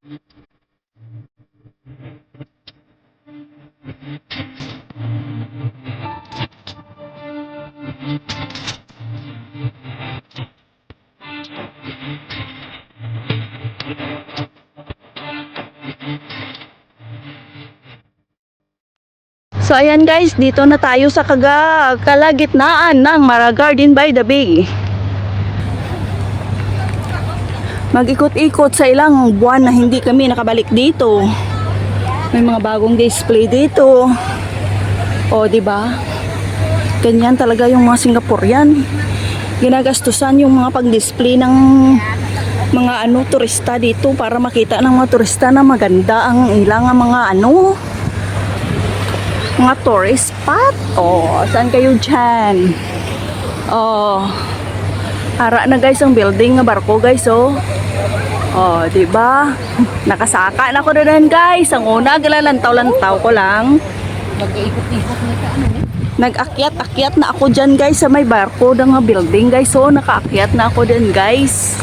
So ayan guys, dito na tayo sa kalagitnaan ng Mara Garden by the Bay. Mag-ikot-ikot sa ilang buwan na hindi kami nakabalik dito. May mga bagong display dito. O di ba? Ganyan talaga yung mga Singaporean. Ginagastusan yung mga pag-display ng mga turista dito para makita ng mga turista na maganda ang ilang mga mga tourist spot. Oh, saan kayo dyan? Oh, ara na guys ang building ng barko guys. Oh, diba? Nakasaka na ko na rin guys. Ang una, lantaw-lantaw ko lang. Mag-iikot-ikot na ka Nag-akyat-akyat na ako dyan guys sa may barko ng building guys. So, nakaakyat na ako din guys.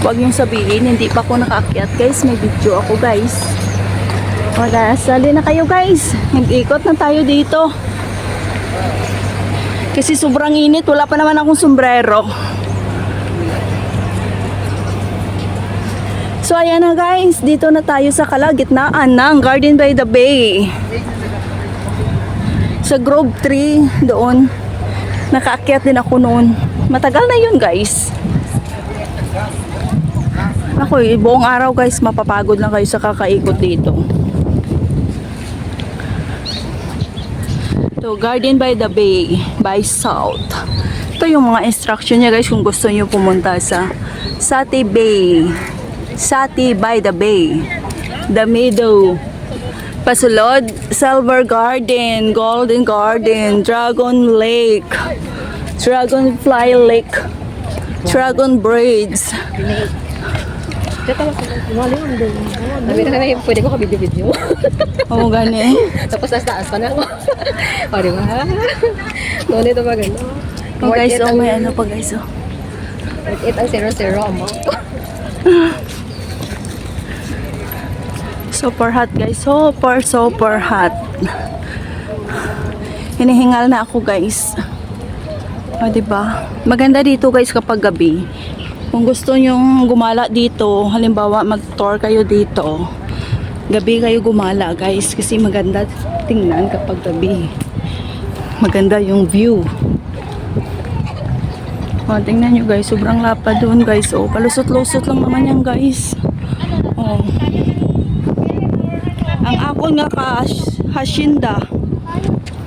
Huwag niyong sabihin, hindi pa ako nakaakyat guys. May video ako guys. Wala, sali na kayo guys. Nag-ikot na tayo dito. Kasi sobrang init. Wala pa naman akong sombrero. So ayan na guys. Dito na tayo sa kalagitnaan ng Garden by the Bay. Sa Grove 3 doon. Nakaakyat din ako noon. Matagal na yun guys. Ako buong araw guys. Mapapagod lang kayo sa kakaikot dito. So, Garden by the Bay by South. Ito yung mga instruction niya guys kung gusto niyo pumunta sa Sati Bay. Sati by the Bay. The Meadow. Pasulod, Silver Garden, Golden Garden, Dragon Lake, Dragonfly Lake, Dragon Bridge. Sabi na yung pwede ko ka-video-video. Oo, gani. Tapos nasa taas pa na ako. O, diba? Noon ito ba gano'n? Oh guys, may ano pa guys. It ang 0-0 amount. Super hot guys. Super hot. Hinihingal na ako guys. O, diba? Maganda dito guys kapag gabi. Kung gusto nyong gumala dito, halimbawa mag-tour kayo dito, gabi kayo gumala guys, kasi maganda tingnan kapag gabi. Maganda yung view. O, tingnan nyo guys, sobrang lapad doon guys. O, palusot-lusot lang naman yan guys. O. Ang akon nga Hacienda.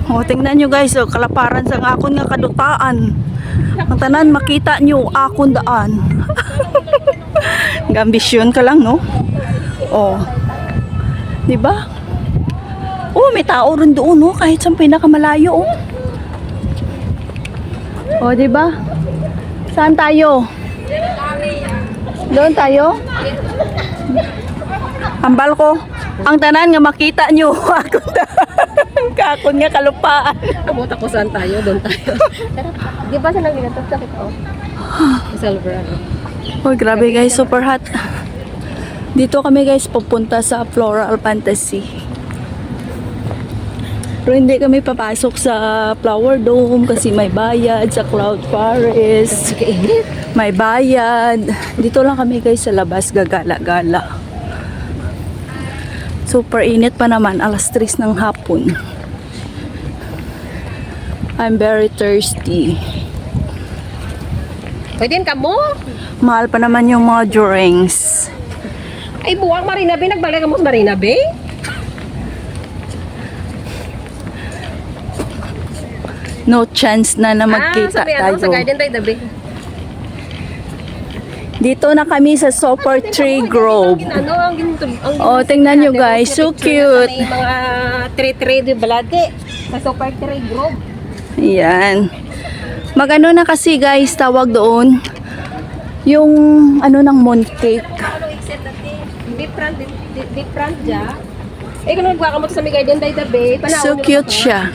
O, tingnan nyo guys, o, kalaparan sa akon nga kadutaan. Ang tanan makita nyo akon daan. Ambisyon ka lang no. Oh. 'Di ba? Oh, may tao rin doon no, kahit sa pinakamalayo oh. Oh, 'di ba? Saan tayo? Doon tayo? Ambal ko. Ang tanan nga makita nyo akon kakon nga kalupaan. Abot ako saan tayo, doon tayo. Di ba sa nang ginatap sa kita? Silver. Oh, grabe guys, super hot. Dito kami guys pupunta sa Floral Fantasy. Pero hindi kami papasok sa Flower Dome kasi may bayad, sa Cloud Forest. May bayad. Dito lang kami guys sa labas gagala-gala. Super init pa naman, alas 3 ng hapon. I'm very thirsty. Pwede ka mo? Mahal pa naman yung mga drinks. Ay, buwang Marina Bay. Nagbalik ka mo sa Marina Bay? No chance na magkita tayo. Sa Garden by the Bay. Dito na kami sa Super Tree Grove. Ano ang Oh, tingnan nyo guys, so cute. May mga tree di balate. Sa Super Tree Grove. Ayan. Magano na kasi guys, tawag doon. Yung ano ng mooncake. Ano except dati? Different ja. Eh kung nagwa ka mo sa may Garden by the Bay, So cute siya.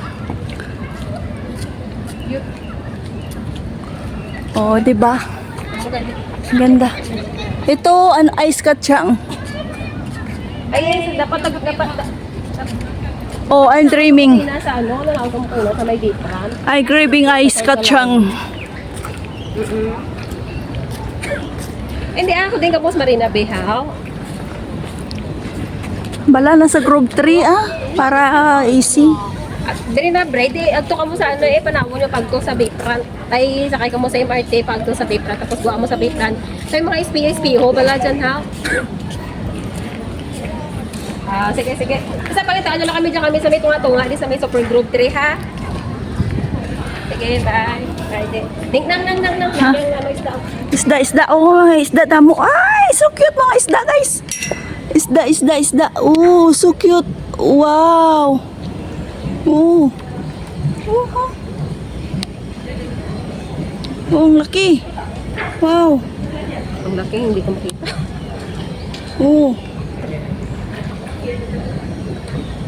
Oh, 'di ba? Ganda. Ito an ice kachang. Ay, dapat Oh, I'm dreaming. nasa ano, nalaw ka muna sa may Bipran. I craving ice kachang. Hindi ako din kapos Marina Bay, how? Bala na sa group 3 para easy. Dili na bread eh, agto ka mo sa ano eh, panahon yung pagto sa Bipran. Ay, sakay ka mo sa MRT, pagto sa Bipran, tapos guwa mo sa Bipran. So yung mga SPO bala dyan, ha? Sige. Basta pakitaan nyo lang kami dyan kami sa may tunga-tunga, di sa may super group 3, ha? Sige, bye. Ding nang. Ha? Ano, isda. Isda. Oh, isda damo. Ay, so cute mga isda, guys. Isda. Oh, so cute. Wow. Oh. Oh, ang laki. Wow. Ang laki, hindi ko makita. Oh.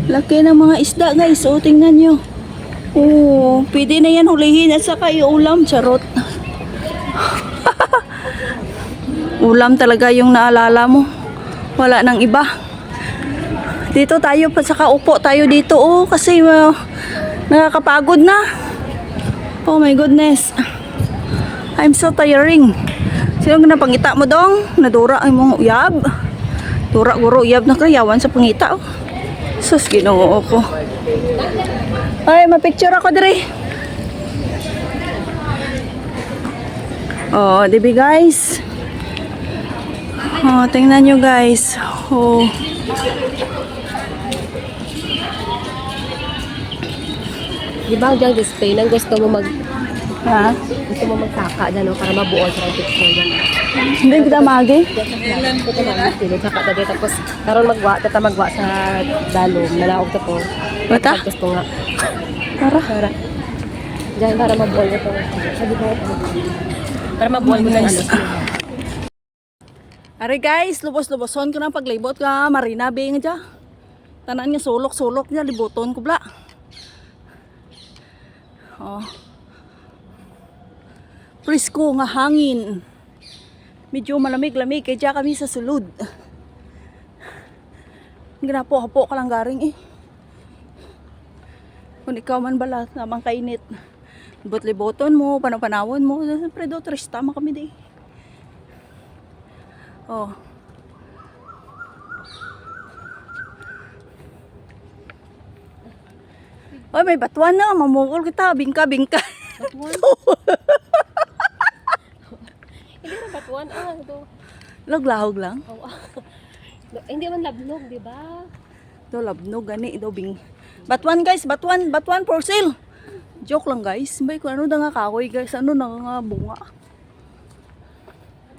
Laki ng mga isda, guys. Oh, tingnan nyo. Oh, pwede na yan hulihin at saka iulam. Charot. Ulam talaga yung naalala mo. Wala nang iba. Dito tayo pa saka upo tayo dito. Oh, kasi nakakapagod na. Oh my goodness. I'm so tiring. Sino na pangita mo dong? Nadura ay mong uyab. Dura guro uyab na kayawan sa pangita. Oh. Sus, ginoo ko. Ay, mapicture ako dire. Oh, dibi guys. Oh, tingnan nyo guys. Oh. Di ba ang display nang gusto mo Ha? magkaka dyan, no? Para mabuo sa picture dyan. Hindi kita magi. Ito na, tsaka dali, tapos karon magwa sa dalom, nalaog to po. Bata? Gusto nga. Para. Diyan, para mabuo ito. Sabi ko, para mabuo mo ng ano. Ari guys, lubos-luboson ko na paglibot ka Marina Bay nga dyan. Tanan nga sulok-sulok niya, libuton ko bla. Oh. Presko nga hangin. Medyo malamig-lamig kaya dyan kami sa sulod. Ginapo-hapo ka lang garing eh. Kung ikaw man bala, namang kainit. Libot-liboton mo, panapanawon mo. Siyempre do, trista man kami di. Oh. Oy, may batuan na. Mamukol kita. Bingka. Batuan? Hindi na batuan. Ito. Laglahog lang. Hindi man lablog, di ba? Do labnog gani do bing. Batuan guys, batuan for sale. Joke lang guys. May kung ano na nga kahoy guys, ano na nga bunga.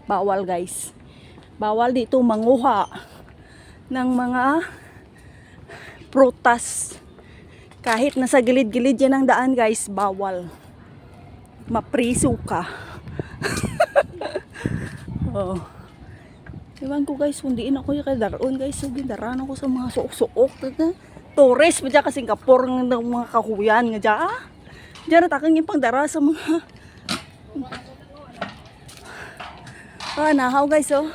Bawal guys. Bawal dito manguha ng mga prutas. Kahit nasa gilid-gilid yan ang daan guys, bawal. Mapriso ka. Oh. Iwan ko guys, hundiin ako yung kadaroon guys. So, gindaran ako sa mga suok-suok. Tourist pa dyan ka Singapore ng mga kahuyan nga dyan. Dyan natakang yung pangdara sa mga... nahaw guys oh.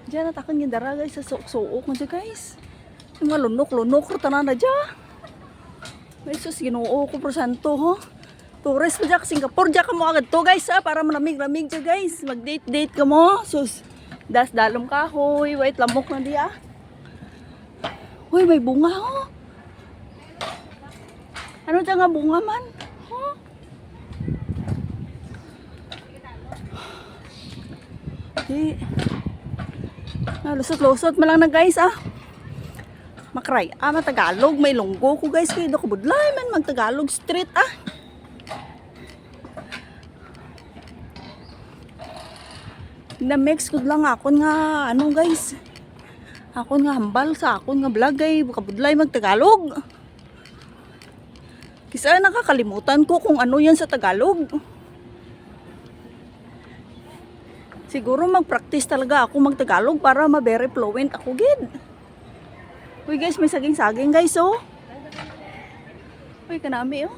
Dyan natakang yung dara guys sa suok-suok nga dyan guys. Yung mga lunok-lunok, tanan na dyan. May sus, ginoo ko por santo ho. Tourist pa dyan Singapore, dyan ka mo agad to guys para malamig-lamig dyan guys. Mag-date-date ka mo. Sus, das-dalom ka, hoy, wait, lamok na diya. Hoy, may bunga ho. Ano dyan nga bunga man? Huh? Di. Lusot-lusot mo lang na guys Makray. Matagalog, may lunggo ko guys. Kaya do kabudlay man magtagalog street Na-mix ko lang akon nga ano guys. Akon nga hambal sa akon nga vlog ay kabudlay magtagalog. Kisa nakakalimutan ko kung ano yan sa Tagalog. Siguro mag-practice talaga ako magtagalog para ma-very fluent ako gid. Uy guys, may saging-saging guys oh. Uy, kanami oh.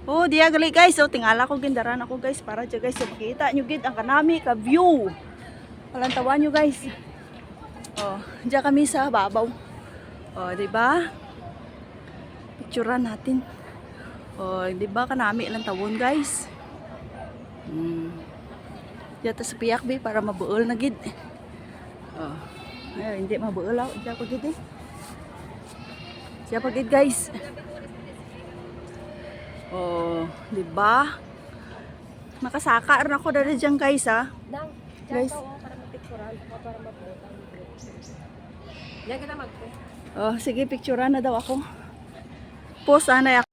Oh, diya gali guys. So, tingala ko gindaran ako guys para dyan guys. So, makita nyo gid ang kanami ka view. Walang tawan nyo guys. Oh, diyan kami sa babaw. Oh, di ba? Picturean natin. Oh, di ba kanami lang tawon guys? Yata sa piyakbi para mabuol na gid. Oh. Ay, hindi mabuol ako. Diyan pa gid eh. Diyan pa gid guys. Oh, di ba? Nakasaka rin ako dali dyan guys ha. Nang, Guys. dyan ka para mapicturean ako para mabutan. Diyan kita mag-post. Oh, sige picturean na daw ako. Post anay ako.